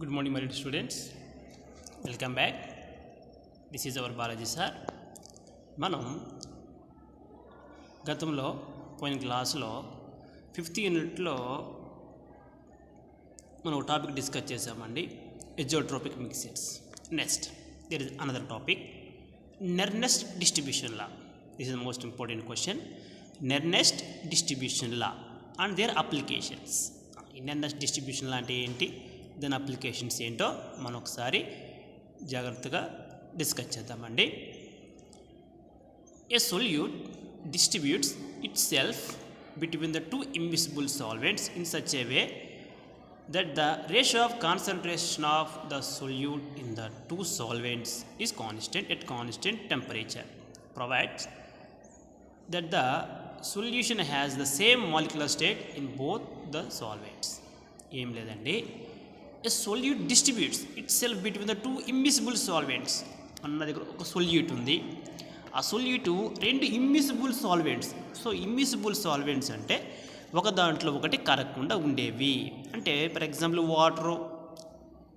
Good morning, my dear students. Welcome back. This is our biology sir. మనం గతంలో పోయిన క్లాస్లో 5th యూనిట్లో మనం ఒక టాపిక్ డిస్కస్ చేసామండి, azeotropic mixtures. Next there is another topic, Nernst distribution law. This is the most important question. Nernst distribution law and their applications. ఈ Nernst distribution లా అంటే ఏంటి, దాని అప్లికేషన్స్ ఏంటో మనం ఒకసారి జాగ్రత్తగా డిస్కస్ చేద్దామండి. ఏ solute distributes itself between the two immiscible solvents in such a way that the ratio of concentration of the solute in the two solvents is constant at constant temperature, provides that the solution has the same molecular state in both the solvents. ఏం లేదండి, a solute distributes itself between the two immiscible solvents. మన దగ్గర ఒక solute ఉంది, ఆ సొల్యూటు రెండు immiscible solvents. So immiscible solvents అంటే ఒక దాంట్లో ఒకటి కరగకుండా ఉండేవి. అంటే ఫర్ ఎగ్జాంపుల్ వాటరు,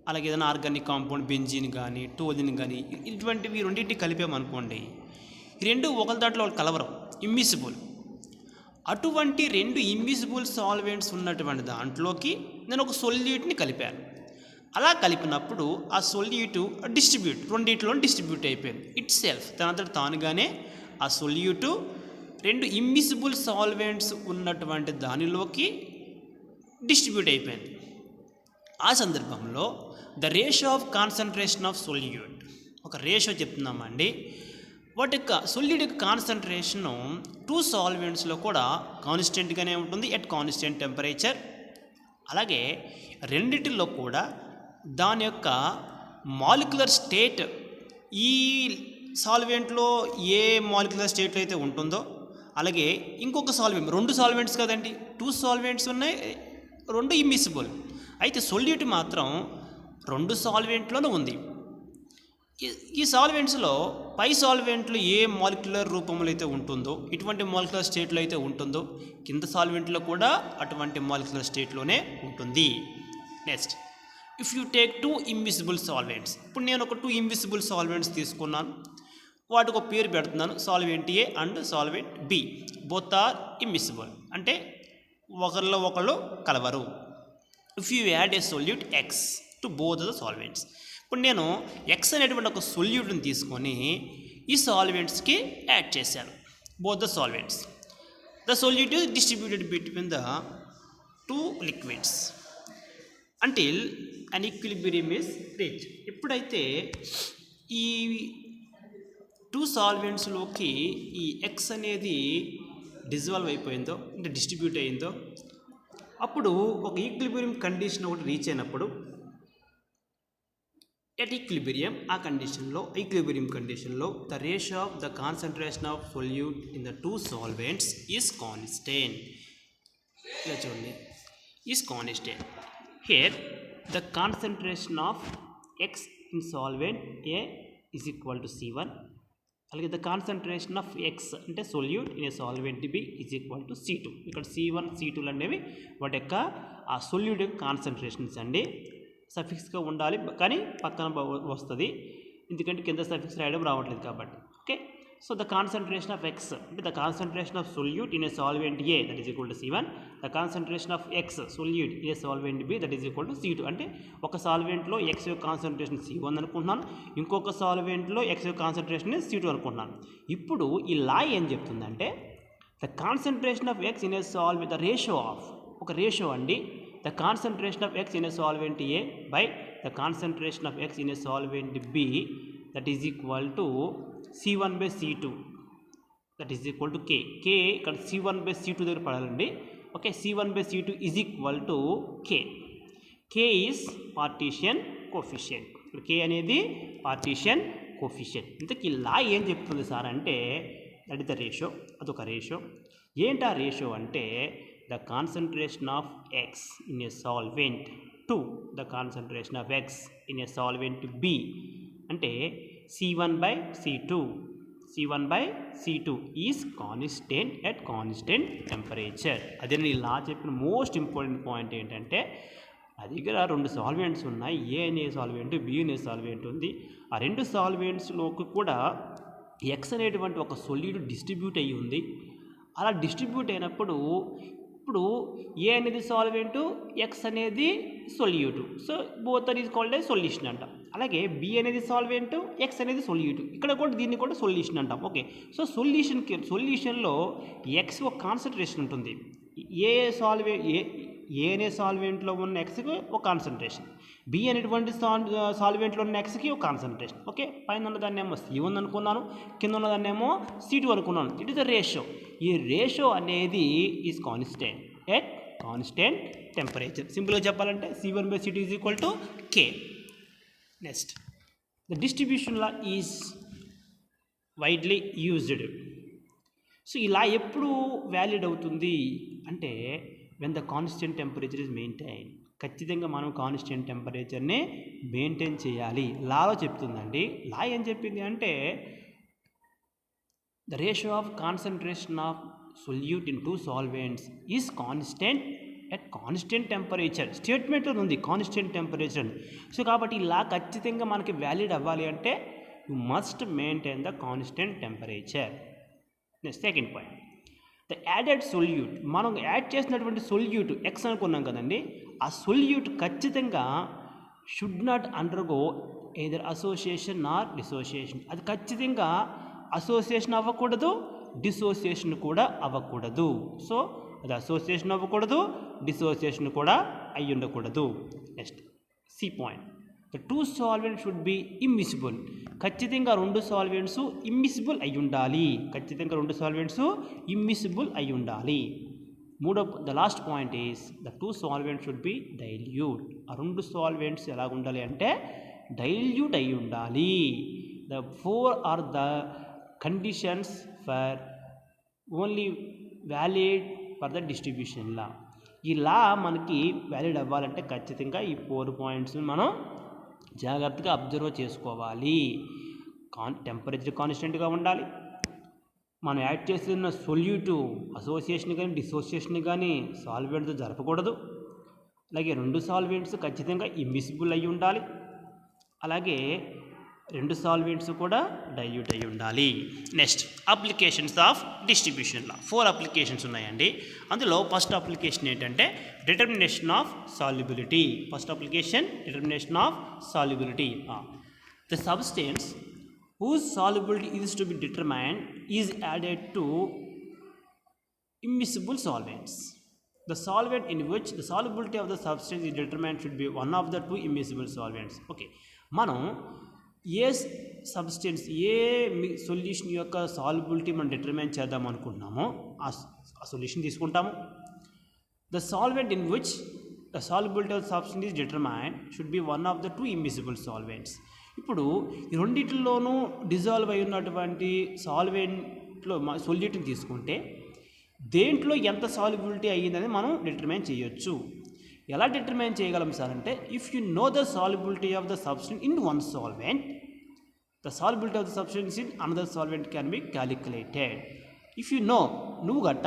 అలాగే ఏదైనా ఆర్గానిక్ కాంపౌండ్ బెంజిన్ కానీ టోలిన్ కానీ ఇటువంటివి రెండింటిని కలిపామనుకోండి, ఈ రెండు ఒకరి దాంట్లో ఒకటి కలవరం, ఇమ్మిసిబుల్. అటువంటి రెండు ఇమ్మిసిబుల్ సాల్వెంట్స్ ఉన్నటువంటి దాంట్లోకి నేను ఒక సొల్యూట్ని కలిపాను. అలా కలిపినప్పుడు ఆ సొల్యూటు డిస్ట్రిబ్యూట్, రెండింటిలో డిస్ట్రిబ్యూట్ అయిపోయింది. ఇట్ సెల్ఫ్ తనంతట తానుగానే ఆ సొల్యూటు రెండు ఇమ్మిసిబుల్ సాల్వెంట్స్ ఉన్నటువంటి దానిలోకి డిస్ట్రిబ్యూట్ అయిపోయింది. ఆ సందర్భంలో the ratio of concentration of solute, ఒక రేషియో చెప్తున్నామండి. వాటి యొక్క సొల్యూట్ యొక్క కాన్సన్ట్రేషను టూ సాల్వెంట్స్లో కూడా కాన్స్టెంట్గానే ఉంటుంది ఎట్ కాన్స్టెంట్ టెంపరేచర్. అలాగే రెండిటిల్లో కూడా దాని యొక్క మాలిక్యులర్ స్టేట్, ఈ సాల్వెంట్లో ఏ మాలిక్యులర్ స్టేట్లో అయితే ఉంటుందో, అలాగే ఇంకొక సాల్వెంట్, రెండు సాల్వెంట్స్ కదండి, టూ సాల్వెంట్స్ ఉన్నాయి, రెండు ఇమ్మిసిబుల్. అయితే సొల్యూట్ మాత్రం రెండు సాల్వెంట్లోనూ ఉంది. ఈ సాల్వెంట్స్లో పై సాల్వెంట్లో ఏ మాలిక్యులర్ రూపంలో అయితే ఉంటుందో, ఇటువంటి మాలిక్యులర్ స్టేట్లో అయితే ఉంటుందో, కింద సాల్వెంట్లో కూడా అటువంటి మాలిక్యులర్ స్టేట్లోనే ఉంటుంది. Next, if you take two immiscible solvents, ఇప్పుడు నేను ఒక టూ ఇమ్మిసిబుల్ సాల్వెంట్స్ తీసుకున్నాను, వాటికి ఒక పేరు పెడుతున్నాను, solvent A and solvent B. Both are immiscible, అంటే ఒకరిలో ఒకళ్ళు కలవరు. If you add a solute X to both the solvents, ఇప్పుడు నేను ఎక్స్ అనేటువంటి ఒక సొల్యూట్ని తీసుకొని ఈ సాల్వెంట్స్కి యాడ్ చేశాను, both the solvents. The solute is distributed between the two liquids until an equilibrium is reach. ఎప్పుడైతే ఈ టూ సాల్వెంట్స్లోకి ఈ ఎక్స్ అనేది డిజాల్వ్ అయిపోయిందో, అంటే డిస్ట్రిబ్యూట్ అయిందో, అప్పుడు ఒక ఈక్విలిబ్రియం కండిషన్ ఒకటి రీచ్ అయినప్పుడు ఎట్ ఈక్విలిబ్రియం, ఆ కండిషన్లో ఈక్విలిబ్రియం కండిషన్లో the ratio of the concentration of solute in the two solvents is constant. ఇలా చూడండి, is constant. Here the concentration of X in solvent A is equal to C1. అలాగే the concentration of X అంటే solute in a solvent B is equal to C2. ఇక్కడ C1 C2 అనేవి వాటి యొక్క ఆ solute యొక్క కాన్సన్ట్రేషన్స్ అండి. సఫిక్స్గా ఉండాలి కానీ పక్కన వస్తుంది, ఎందుకంటే కింద సఫిక్స్ రాయడం రావట్లేదు కాబట్టి. Okay, so the concentration of X అంటే the concentration of solute in a solvent A that is equal to C1. The concentration of X solute in a solvent B that is equal to C2. అంటే ఒక సాల్వెంట్లో X యొక్క concentration C1 అనుకుంటున్నాను, ఇంకొక సాల్వెంట్లో X యొక్క concentration C2 అనుకుంటున్నాను. ఇప్పుడు ఈ లా ఏం చెప్తుందంటే the concentration of X in a solvent, the ratio of, ఒక రేషియో అండి, the concentration of X in a solvent A by the concentration of X in a solvent B that is equal to C1 by C2 that is equal to K. K ఇక్కడ C1 by C2 దగ్గర పడాలండి. Okay, C1 by C2 is equal to K. K is partition coefficient. ఇక్కడ K అనేది partition coefficient. ఇంతకీ law ఏం చెప్తుంది sir అంటే that is the ratio, అదొక రేషియో. ఏంటి ఆ రేషియో అంటే the concentration of X in a solvent to the concentration of X in a solvent B అంటే C1 by C2. C1 by C2 is constant at constant temperature. అదే నేను ఇలా చెప్పిన most important point ఏంటంటే నా దగ్గర 2 solvents ఉన్నాయి, ఏ అనే సాల్వెంట్, బి అనే సాల్వెంట్ ఉంది. ఆ 2 సాల్వెంట్స్లోకి కూడా ఎక్స్ అనేటువంటి ఒక సొల్యూట్ డిస్ట్రిబ్యూట్ అయ్యి ఉంది. అలా డిస్ట్రిబ్యూట్ అయినప్పుడు ఇప్పుడు ఏ అనేది సాల్వెంటు, ఎక్స్ అనేది solute. So both are is called a solution అంటాం. అలాగే బి అనేది సాల్వెంటు, ఎక్స్ అనేది సొల్యూటు. ఇక్కడ కూడా దీన్ని కూడా సొల్యూషన్ అంటాం. ఓకే, సో సొల్యూషన్లో ఎక్స్ ఒక కాన్సన్ట్రేషన్ ఉంటుంది. ఏ అనే సాల్వెంట్లో ఉన్న ఎక్స్కి ఒక కాన్సన్ట్రేషన్, బి అనేటువంటి సాల్వెంట్లో ఉన్న ఎక్స్కి ఒక కాన్సన్ట్రేషన్. ఓకే, పైన ఉన్న దాన్ని ఏమో C1 అనుకున్నాను, కింద ఉన్న దాన్ని ఏమో C2 అనుకున్నాను. It is the ratio. ఈ రేషియో అనేది is constant at constant temperature. సింపుల్గా చెప్పాలంటే C1/C2 is equal to K. Next, the distribution law is widely used. So ఇలా ఎప్పుడు వ్యాలిడ్ అవుతుంది అంటే when the constant temperature is maintain. ఖచ్చితంగా మనం కాన్స్టెంట్ టెంపరేచర్ని మెయింటైన్ చేయాలి. లాలో చెప్తుందండి. లా ఏం చెప్పింది అంటే the ratio of concentration of solute in 2 solvents is constant at constant temperature. స్టేట్మెంట్లో ఉంది కాన్స్టెంట్ టెంపరేచర్. సో కాబట్టి లా ఖచ్చితంగా మనకి వ్యాలిడ్ అవ్వాలి అంటే you must maintain the constant temperature. Next, second point, the added solute. మనం యాడ్ చేసినటువంటి సొల్యూట్ ఎక్స్ అనుకున్నాం కదండి, ఆ సొల్యూట్ ఖచ్చితంగా should not undergo either association or dissociation. అది ఖచ్చితంగా అసోసియేషన్ అవ్వకూడదు, డిసోసియేషన్ కూడా అవ్వకూడదు. సో అది అసోసియేషన్ అవ్వకూడదు, డిసోసియేషన్ కూడా అయి ఉండకూడదు. Next, C point, the 2 solvent should be immiscible. ఖచ్చితంగా 2 సాల్వెంట్స్ ఇమ్మిసిబుల్ అయి ఉండాలి. ఖచ్చితంగా 2 సాల్వెంట్స్ ఇమ్మిసిబుల్ అయి ఉండాలి. The last point is the 2 solvents should be dilute. ఆ 2 సాల్వెంట్స్ ఎలా ఉండాలి అంటే డైల్యూట్ అయి ఉండాలి. The 4 are the conditions for only valid for the distribution law. ఈ లా మనకి వ్యాలిడ్ అవ్వాలంటే ఖచ్చితంగా ఈ 4 పాయింట్స్ని మనం జాగ్రత్తగా అబ్జర్వ్ చేసుకోవాలి. టెంపరేచర్ కాన్స్టెంట్గా ఉండాలి, మనం యాడ్ చేస్తున్న సొల్యూటు అసోసియేషన్ కానీ డిసోసియేషన్ కానీ సాల్వెంట్తో జరపకూడదు. అలాగే 2 సాల్వెంట్స్ ఖచ్చితంగా ఇమ్మిసిబుల్ అయి ఉండాలి. అలాగే 2 సాల్వెంట్స్ కూడా డైల్యూట్ అయి ఉండాలి. Next, applications of distribution law. 4 applications ఉన్నాయండి. అందులో ఫస్ట్ అప్లికేషన్ ఏంటంటే determination of solubility. First application determination of solubility. The substance whose solubility is to be determined is added to immiscible solvents. The solvent in which the solubility of the substance is determined should be one of the 2 immiscible solvents. Okay, మనం ఏ substance a solution యొక్క solubility మనం determine చేద్దాం అనుకుంటున్నామో ఆ solution తీసుకుంటాము. The solvent in which the solubility of the substance is determined should be one of the 2 immiscible solvents. ఇప్పుడు ఈ రెండింటిలోనూ డిజాల్వ్ అయి ఉన్నటువంటి సాల్వెంట్లో సొల్యూట్ని తీసుకుంటే దేంట్లో ఎంత సాల్యుబిలిటీ అయ్యిందని మనం డిటర్మైన్ చేయొచ్చు. ఎలా డిటర్మైన్ చేయగలం సార్ అంటే if you know the solubility of the substance in one solvent, the solubility of the substance in another solvent can be calculated. If you know, నువ్వు గట్ట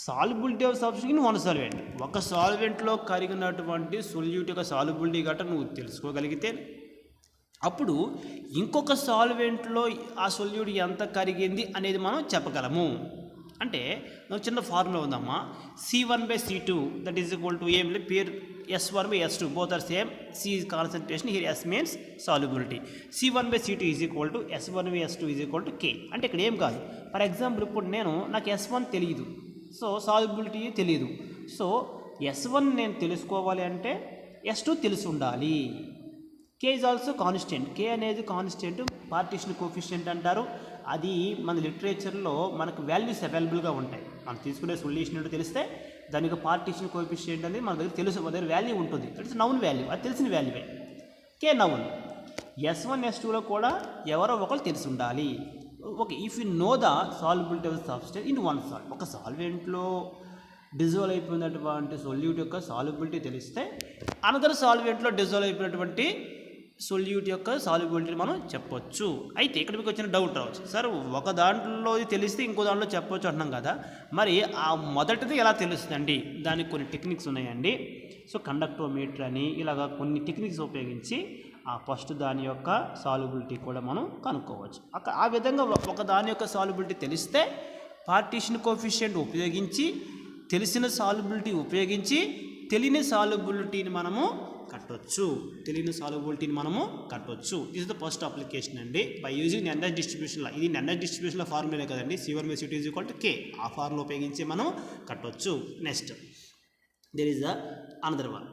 solubility of substance in one solvent, ఒక సాల్వెంట్లో కరిగినటువంటి solute యొక్క solubility గట్ట నువ్వు తెలుసుకోగలిగితే అప్పుడు ఇంకొక సాల్వెంట్లో ఆ solute ఎంత కరిగింది అనేది మనం చెప్పగలము. అంటే చిన్న ఫార్ములా ఉందమ్మా, C1/C2 that is equal to ఏం లేదు పేర్ S1/S2 both are same. C is concentration, here S means solubility. C1/C2 is equal to S1/S2 is equal to K. అంటే ఇక్కడ ఏం కాదు, ఫర్ ఎగ్జాంపుల్ ఇప్పుడు నాకు S1 తెలియదు, సో సాల్యుబిలిటీ తెలియదు. సో S1 నేను తెలుసుకోవాలి అంటే S2 తెలిసి ఉండాలి. K is also constant. K అనేది కాన్స్టెంట్, పార్టిషన్ కోఎఫిషియంట్ అంటారు. అది మన లిటరేచర్లో మనకు వాల్యూస్ అవైలబుల్గా ఉంటాయి. మనం తీసుకునే సొల్యూషన్ ఏంటో తెలిస్తే దానికి పార్టిషన్ కోఎఫిషియంట్ అనేది మన దగ్గర తెలుసు, మన దగ్గర వాల్యూ ఉంటుంది. దట్స్ నౌన్ వాల్యూ, అది తెలిసిన వాల్యూవే. K noun. S1 S2లో కూడా ఎవరో ఒకరు తెలిసి ఉండాలి. Okay, if you know the solubility of the substance in one salt, ఒక సాల్వెంట్లో డిజాల్వ్ అయిపోయినటువంటి సొల్యూట్ యొక్క సాల్యుబిలిటీ తెలిస్తే అనదర్ సాల్వెంట్లో డిజాల్వ్ అయిపోయినటువంటి సొల్యూట్ యొక్క సాల్యుబిలిటీ మనం చెప్పొచ్చు. అయితే ఇక్కడ మీకు వచ్చిన డౌట్ రావచ్చు, సార్ ఒక దాంట్లో తెలిస్తే ఇంకో దాంట్లో చెప్పొచ్చు అంటున్నాం కదా, మరి ఆ మొదటిది ఎలా తెలుస్తుందండి? దానికి కొన్ని టెక్నిక్స్ ఉన్నాయండి. సో కండక్టోమీటర్ అని ఇలాగ కొన్ని టెక్నిక్స్ ఉపయోగించి ఆ ఫస్ట్ దాని యొక్క సాల్యుబిలిటీ కూడా మనం కనుక్కోవచ్చు. ఆ విధంగా ఒక దాని యొక్క సాల్యుబిలిటీ తెలిస్తే పార్టీషన్ కోఎఫిషియంట్ ఉపయోగించి తెలిసిన సాల్యుబిలిటీ ఉపయోగించి తెలియని సాల్యుబిలిటీని మనము కట్టొచ్చు. This is the first application అండి బై యూజింగ్ నెండర్ డిస్ట్రిబ్యూషన్లో. ఇది నెండర్ డిస్ట్రిబ్యూషన్లో ఫార్ములా కదండి, C1/C2 = K. ఆ ఫార్ములా ఉపయోగించి మనం కట్టొచ్చు. Next there is another one.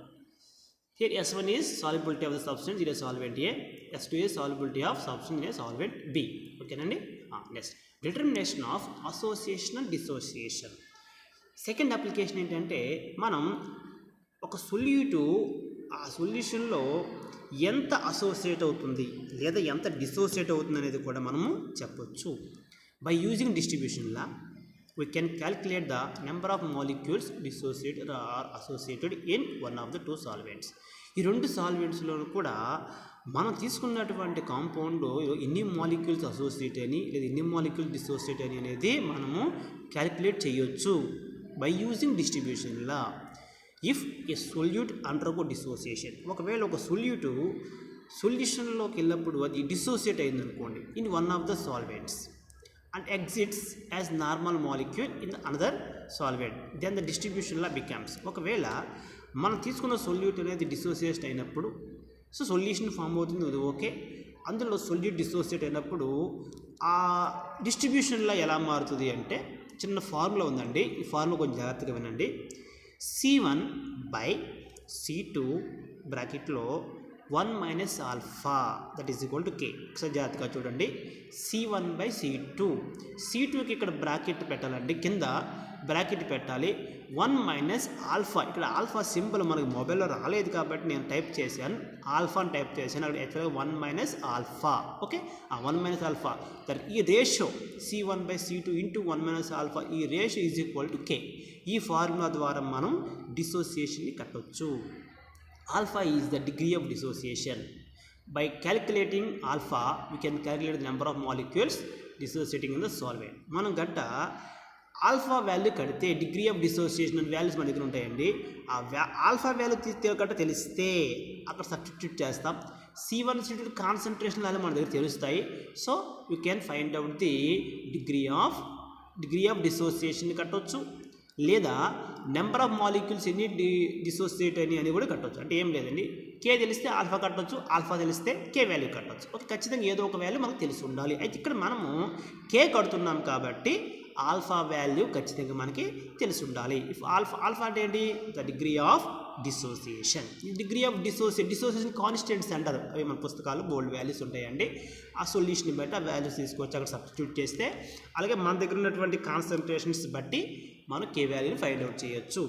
Here S1 is solubility of the substance in a solvent A, S2 is solubility of substance in a solvent B. Okay నండి. Next determination of association and dissociation. Second application ఏంటంటే మనం ఒక సొల్యూటు ఆ సొల్యూషన్లో ఎంత associate అవుతుంది లేదా ఎంత dissociate అవుతుంది అనేది కూడా మనము చెప్పొచ్చు. By using distribution law we can calculate the number of molecules dissociated or associated in one of the two solvents. ఈ రెండు సాల్వెంట్స్లో కూడా మనం తీసుకున్నటువంటి కాంపౌండ్ ఎన్ని మాలిక్యూల్స్ అసోసియేట్ అని లేదా ఎన్ని మాలిక్యూల్స్ డిసోసియేట్ అని అనేది మనము క్యాలిక్యులేట్ చేయొచ్చు by using distribution law. If a solute undergo dissociation, ఒకవేళ ఒక సొల్యూషన్లోకి వెళ్ళినప్పుడు అది డిసోసియేట్ అయిందనుకోండి in one of the solvents and exits as normal molecule in another solvent, then the distribution law becomes. ఒకవేళ మనం తీసుకున్న సొల్యూట్ అనేది డిసోసియేట్ అయినప్పుడు సో సొల్యూషన్ ఫామ్ అవుతుంది, అది ఓకే. అందులో సొల్యూట్ డిసోసియేట్ అయినప్పుడు ఆ డిస్ట్రిబ్యూషన్లో ఎలా మారుతుంది అంటే చిన్న ఫార్ములా ఉందండి. ఈ ఫార్ములా కొంచెం జాగ్రత్తగా వినండి. C1/C2 బ్రాకెట్లో 1 - alpha that is equal to K. ఒకసారి జాగ్రత్తగా చూడండి. C1/C2, C2కి ఇక్కడ బ్రాకెట్ పెట్టాలండి, కింద బ్రాకెట్ పెట్టాలి. 1 - ఆల్ఫా, ఇక్కడ ఆల్ఫా సింబల్ మనకు మొబైల్లో రాలేదు కాబట్టి నేను టైప్ చేశాను, ఆల్ఫాని టైప్ చేశాను. అక్కడ యాక్చువల్గా 1 - ఆల్ఫా. ఓకే, ఆ 1 - ఆల్ఫా ఈ రేషియో C1/C2 ఇంటూ 1 - ఆల్ఫా, ఈ ratio is equal to K. ఈ ఫార్ములా ద్వారా మనం డిసోసియేషన్ని కట్టవచ్చు. Alpha is the degree of dissociation. By calculating alpha, we can calculate the number of molecules dissociating in the solvent. మనం గట్ట alpha value కడితే degree of dissociation అనే values మన దగ్గర ఉంటాయండి. ఆ ఆల్ఫా వాల్యూ గట్ట తెలిస్తే అక్కడ సబ్స్టిట్యూట్ చేస్తాం. C1/C2 కాన్సన్ట్రేషన్ వాల్యూ మన దగ్గర తెలుస్తాయి. So you can find out the degree of dissociation కట్టవచ్చు, లేదా నెంబర్ ఆఫ్ మాలిక్యూల్స్ ఎన్ని డిసోసియేట్ అని కూడా కట్టవచ్చు. అంటే ఏం లేదండి, K తెలిస్తే ఆల్ఫా కట్టవచ్చు, ఆల్ఫా తెలిస్తే K వాల్యూ కట్టవచ్చు. ఓకే, ఖచ్చితంగా ఏదో ఒక వాల్యూ మనకు తెలిసి ఉండాలి. అయితే ఇక్కడ మనము K కడుతున్నాం కాబట్టి ఆల్ఫా వాల్యూ ఖచ్చితంగా మనకి తెలిసి ఉండాలి. ఇఫ్ ఆల్ఫా అంటే ఏంటి? The degree of dissociation. ఈ డిగ్రీ ఆఫ్ డిసోసియేషన్ కాన్స్టెంట్స్ అంటారు. అవి మన పుస్తకాలు బోల్డ్ వాల్యూస్ ఉంటాయండి. ఆ సొల్యూషన్ బట్టి ఆ వాల్యూస్ తీసుకొచ్చి అక్కడ సబ్స్టిట్యూట్ చేస్తే, అలాగే మన దగ్గర ఉన్నటువంటి కాన్సన్ట్రేషన్స్ బట్టి మనం K వాల్యూని ఫైండ్ అవుట్ చేయొచ్చు.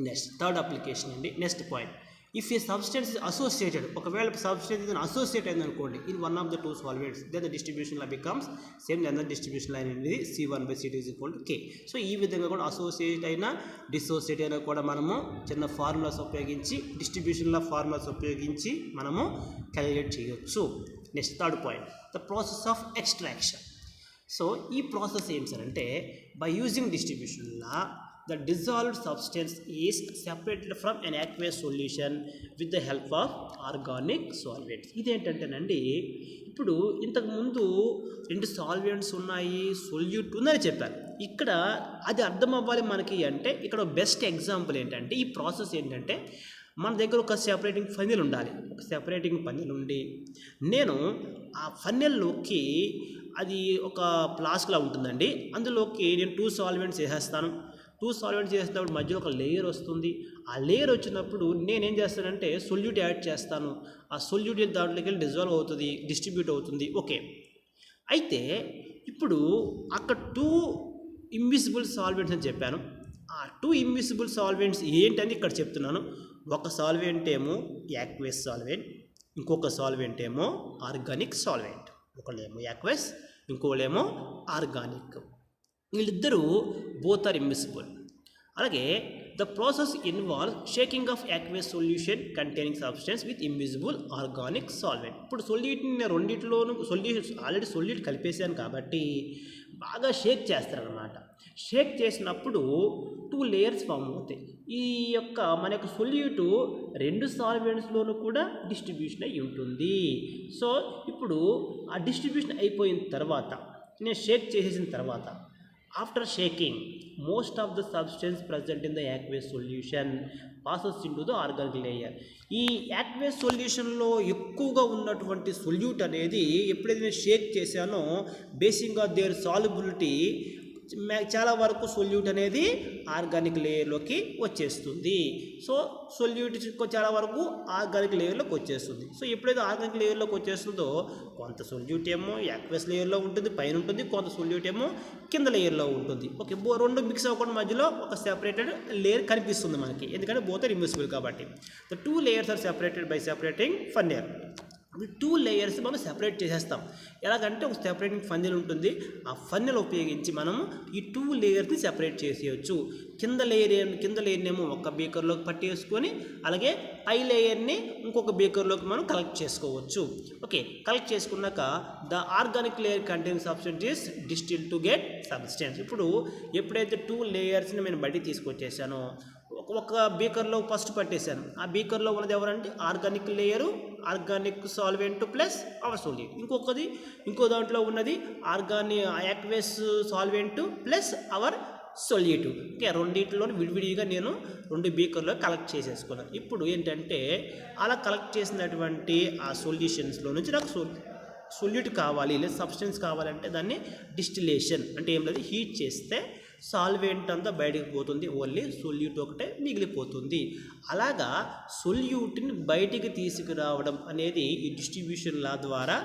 నెక్స్ట్ థర్డ్ అప్లికేషన్ అండి. Next point, if a substance is associated, ఒకవేళ సబ్స్టెన్స్ అసోసియేట్ అయింది అనుకోండి in one of the two solvents, then the distribution law becomes same. Then the distribution line అనేది C1/C2 is equal to K. So ఈ విధంగా కూడా associate అయినా dissociate అయినా కూడా మనము చిన్న ఫార్ములాస్ ఉపయోగించి, డిస్ట్రిబ్యూషన్ల ఫార్ములాస్ ఉపయోగించి మనము క్యాలిక్యులేట్ చేయొచ్చు. Next third point, the process of extraction. So ఈ ప్రాసెస్ ఏం సార్ అంటే, by using distribution law the dissolved substance is separated from an aqueous solution with the help of organic solvents. ఇదేంటంటేనండి, ఇప్పుడు ఇంతకుముందు రెండు solvents ఉన్నాయి, solute ఉందని చెప్పాను. ఇక్కడ అది అర్థం అవ్వాలి మనకి అంటే, ఇక్కడ బెస్ట్ ఎగ్జాంపుల్ ఏంటంటే, ఈ ప్రాసెస్ ఏంటంటే, మన దగ్గర ఒక సెపరేటింగ్ ఫన్నెల్ ఉండాలి. ఒక సెపరేటింగ్ ఫన్నెల్ ఉండి నేను ఆ ఫన్నెల్లోకి, అది ఒక ఫ్లాస్క్లా ఉంటుందండి, అందులోకి నేను 2 సాల్వెంట్స్ వేసేస్తాను. 2 సాల్వెంట్స్ చేసినప్పుడు మధ్యలో ఒక లేయర్ వస్తుంది. ఆ లేయర్ వచ్చినప్పుడు నేనేం చేస్తానంటే సొల్యూట్ యాడ్ చేస్తాను. ఆ సొల్యూట్ దాంట్లోకి వెళ్ళి డిజాల్వ్ అవుతుంది, డిస్ట్రిబ్యూట్ అవుతుంది. ఓకే, అయితే ఇప్పుడు అక్కడ 2 ఇన్విజిబుల్ సాల్వెంట్స్ అని చెప్పాను. ఆ 2 ఇన్విజిబుల్ సాల్వెంట్స్ ఏంటని ఇక్కడ చెప్తున్నాను. ఒక సాల్వెంట్ ఏమో యాక్వెస్ సాల్వెంట్, ఇంకొక సాల్వెంట్ ఏమో ఆర్గానిక్ సాల్వెంట్. ఒకళ్ళేమో యాక్వెస్, ఇంకోళ్ళేమో ఆర్గానిక్. వీళ్ళిద్దరూ బోత్ ఆర్ ఇమ్మిసిబుల్. అలాగే the process involve shaking of aqueous solution containing substance with invisible organic solvent. ఇప్పుడు సొల్యూట్ని రెండిట్లోనూ ఆల్రెడీ సొల్యూట్ కలిపేశాను కాబట్టి బాగా షేక్ చేస్తారనమాట. షేక్ చేసినప్పుడు 2 లేయర్స్ ఫామ్ అవుతాయి. ఈ యొక్క మన యొక్క సొల్యూట్ 2 సాల్వెంట్స్లోనూ కూడా డిస్ట్రిబ్యూషన్ అయి ఉంటుంది. సో ఇప్పుడు ఆ డిస్ట్రిబ్యూషన్ అయిపోయిన తర్వాత నేను షేక్ చేసేసిన తర్వాత after shaking most of the substance present in the aqueous solution passes into the organic layer. ఈ యాక్వేస్ సొల్యూషన్లో ఎక్కువగా ఉన్నటువంటి సొల్యూట్ అనేది ఎప్పుడైతే నేను షేక్ చేశానో బేసిక్గా దేర్ సాల్యుబిలిటీ చాలా వరకు సొల్యూట్ అనేది ఆర్గానిక్ లేయర్లోకి వచ్చేస్తుంది. సో సొల్యూట్ చాలా వరకు ఆర్గానిక్ లేయర్లోకి వచ్చేస్తుంది. సో ఎప్పుడైతే ఆర్గానిక్ లేయర్లోకి వచ్చేస్తుందో కొంత సొల్యూట్ ఏమో యాక్వస్ లేయర్లో ఉంటుంది, పైన ఉంటుంది, కొంత సొల్యూట్ ఏమో కింద లేయర్లో ఉంటుంది. ఓకే, రెండు మిక్స్ అవ్వకుండా మధ్యలో ఒక సెపరేటెడ్ లేయర్ కనిపిస్తుంది మనకి, ఎందుకంటే బోత్ ఆర్ ఇన్విజిబుల్ కాబట్టి. The 2 layers are separated by separating funnel. ఈ 2 layers మనం సెపరేట్ చేసేస్తాం. ఎలాగంటే ఒక సెపరేటింగ్ ఫన్నెల్ ఉంటుంది, ఆ ఫన్నెల్ ఉపయోగించి మనం ఈ 2 layers సెపరేట్ చేసేయచ్చు. కింద లేయర్నేమో ఒక బీకర్లోకి పట్టేసుకొని అలాగే పై లేయర్ని ఇంకొక బీకర్లోకి మనం కలెక్ట్ చేసుకోవచ్చు. ఓకే, కలెక్ట్ చేసుకున్నాక the organic layer contain substance is distil to get substance. ఇప్పుడు ఎప్పుడైతే 2 layersని నేను బయట తీసుకొచ్చేసానో ఒక బీకర్లో ఫస్ట్ పట్టేశాను. ఆ బీకర్లో ఉన్నది ఎవరంటే organic layer, organic solvent plus our solute. ఇంకో దాంట్లో ఉన్నది aqueous solvent plus our solute. Okay, రెండింటిలో విడివిడిగా నేను 2 బీకర్లో కలెక్ట్ చేసేసుకున్నాను. ఇప్పుడు ఏంటంటే అలా కలెక్ట్ చేసినటువంటి ఆ సొల్యూషన్స్లో నుంచి నాకు సొల్యూట్ కావాలి లేదా సబ్స్టెన్స్ కావాలంటే దాన్ని డిస్టిలేషన్ అంటే ఏం లేదు, హీట్ చేస్తే సాల్వెంట్ అంతా బయటకు పోతుంది, ఓన్లీ సొల్యూట్ ఒకటే మిగిలిపోతుంది. అలాగా సొల్యూట్ని బయటికి తీసుకురావడం అనేది ఈ డిస్ట్రిబ్యూషన్ లా ద్వారా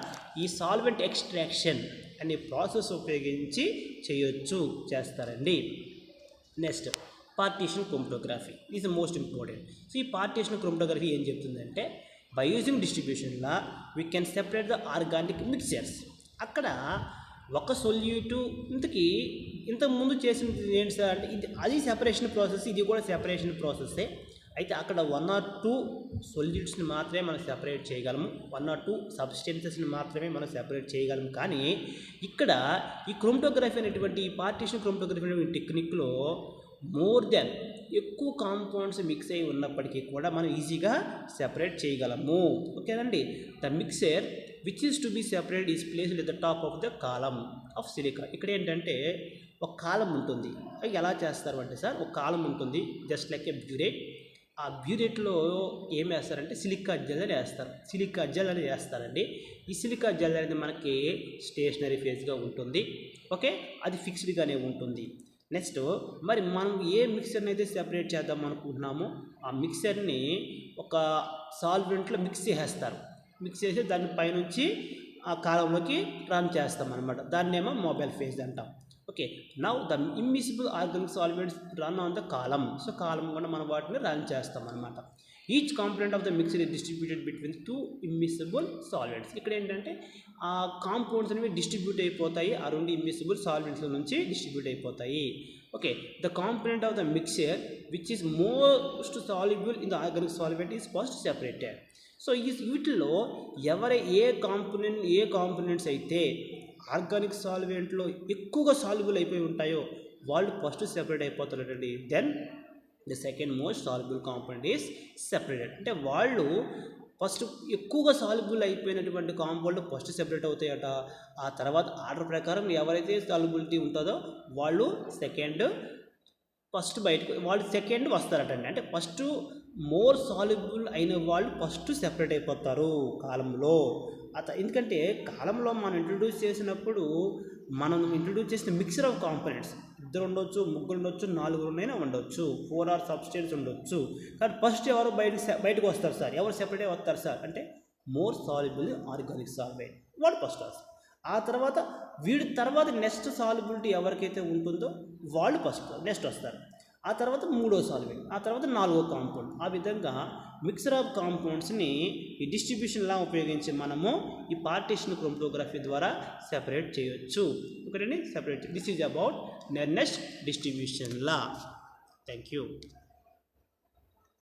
ఈ సాల్వెంట్ ఎక్స్ట్రాక్షన్ అనే ప్రాసెస్ ఉపయోగించి చేస్తారండి. Next partition chromatography is the most important. So ఈ పార్టీషన్ క్రోమటోగ్రఫీ ఏం చెప్తుందంటే by using distribution law we can separate the organic mixtures. అక్కడ ఒక సొల్యూటు ఇంతకుముందు చేసినది ఏంటి సార్ అంటే అది సెపరేషన్ ప్రాసెస్, ఇది కూడా సెపరేషన్ ప్రాసెస్సే. అయితే అక్కడ 1 or 2 సొల్యూట్స్ని మాత్రమే మనం సెపరేట్ చేయగలము, 1 or 2 సబ్స్టెన్సెస్ని మాత్రమే మనం సెపరేట్ చేయగలము. కానీ ఇక్కడ ఈ క్రోమటోగ్రఫీ అనేటువంటి ఈ పార్టీషన్ క్రోమటోగ్రఫీ అనేటువంటి టెక్నిక్లో మోర్ దెన్ ఎక్కువ కాంపౌండ్స్ మిక్స్ అయి ఉన్నప్పటికీ కూడా మనం ఈజీగా సెపరేట్ చేయగలము. ఓకేనండి. The mixture which is to be separate is placed at the top of the column of silica. ఇక్కడ ఏంటంటే ఒక కాలం ఉంటుంది. ఎలా చేస్తారు అంటే సార్, ఒక కాలం ఉంటుంది జస్ట్ లైక్ ఏ బ్యూరేట్. ఆ బ్యూరేట్లో ఏం వేస్తారంటే సిలికా జెల్ అని వేస్తారు. సిలికా జెల్ అని వేస్తారండి. ఈ సిలికా జెల్ అనేది మనకి స్టేషనరీ ఫేజ్గా ఉంటుంది. ఓకే, అది ఫిక్స్డ్గానే ఉంటుంది. నెక్స్ట్ మరి మనం ఏ మిక్సర్ని అయితే సెపరేట్ చేద్దాం అనుకుంటున్నామో ఆ మిక్సర్ని ఒక సాల్వెంట్లో మిక్స్ చేసేస్తారు. మిక్స్ చేసి దాన్ని పైనుంచి ఆ కాలంలోకి రన్ చేస్తాం అనమాట. దాన్నేమో మొబైల్ ఫేజ్ అంటాం. Okay, now the immiscible organic solvents run on the column. So column కూడా మనం వాటిని రన్ చేస్తాం అనమాట. Each component of the mixture is distributed between 2 immiscible solvents. ఇక్కడ ఏంటంటే ఆ కాంపౌండ్స్ అనేవి డిస్ట్రిబ్యూట్ అయిపోతాయి, ఆ 2 ఇమ్మిసిబుల్ సాల్వెంట్స్ నుంచి డిస్ట్రిబ్యూట్ అయిపోతాయి. Okay, the component of the mixture which is most soluble in the organic solvent is first separated. So వీటిలో ఏ components అయితే ఆర్గానిక్ సాల్వెంట్లో ఎక్కువగా సాల్యుబుల్ అయిపోయి ఉంటాయో వాళ్ళు ఫస్ట్ సెపరేట్ అయిపోతారండి. Then the second most soluble component is separated. అంటే వాళ్ళు first ఎక్కువగా సాల్యుబుల్ అయిపోయినటువంటి కాంపౌండ్ ఫస్ట్ సెపరేట్ అవుతాయట. ఆ తర్వాత ఆర్డర్ ప్రకారం ఎవరైతే సాల్యుబిలిటీ ఉంటుందో వాళ్ళు సెకండ్ వస్తారటండి. అంటే ఫస్ట్ మోర్ సాల్యుబుల్ అయిన వాళ్ళు ఫస్ట్ సెపరేట్ అయిపోతారు కాలంలో. ఎందుకంటే కాలంలో మనం ఇంట్రడ్యూస్ చేసిన మిక్సర్ ఆఫ్ కాంపోనెంట్స్ 2 ఉండొచ్చు, 3 ఉండొచ్చు, 4 ఉండొచ్చు, 4 ఆర్ సబ్స్టెన్స్ ఉండొచ్చు. కానీ ఫస్ట్ ఎవరు బయటకు వస్తారు సార్, ఎవరు సెపరేట్ అయి వస్తారు సార్ అంటే మోర్ సాల్యుబుల్ ఆర్గానిక్ సాల్వెంట్ వాడు ఫస్ట్ వస్తారు. ఆ తర్వాత వీడి తర్వాత నెక్స్ట్ సాల్యుబిలిటీ ఎవరికైతే ఉంటుందో వాళ్ళు నెక్స్ట్ వస్తారు. ఆ తర్వాత 3వ సాల్వెంట్, ఆ తర్వాత 4వ కాంపౌండ్. ఆ విధంగా మిక్సర్ ఆఫ్ కాంపౌండ్స్ని ఈ డిస్ట్రిబ్యూషన్ లా ఉపయోగించి మనము ఈ పార్టీషన్ క్రోమటోగ్రఫీ ద్వారా సెపరేట్ చేయొచ్చు. ఒకటండి separate. This is about next distribution law. Thank you.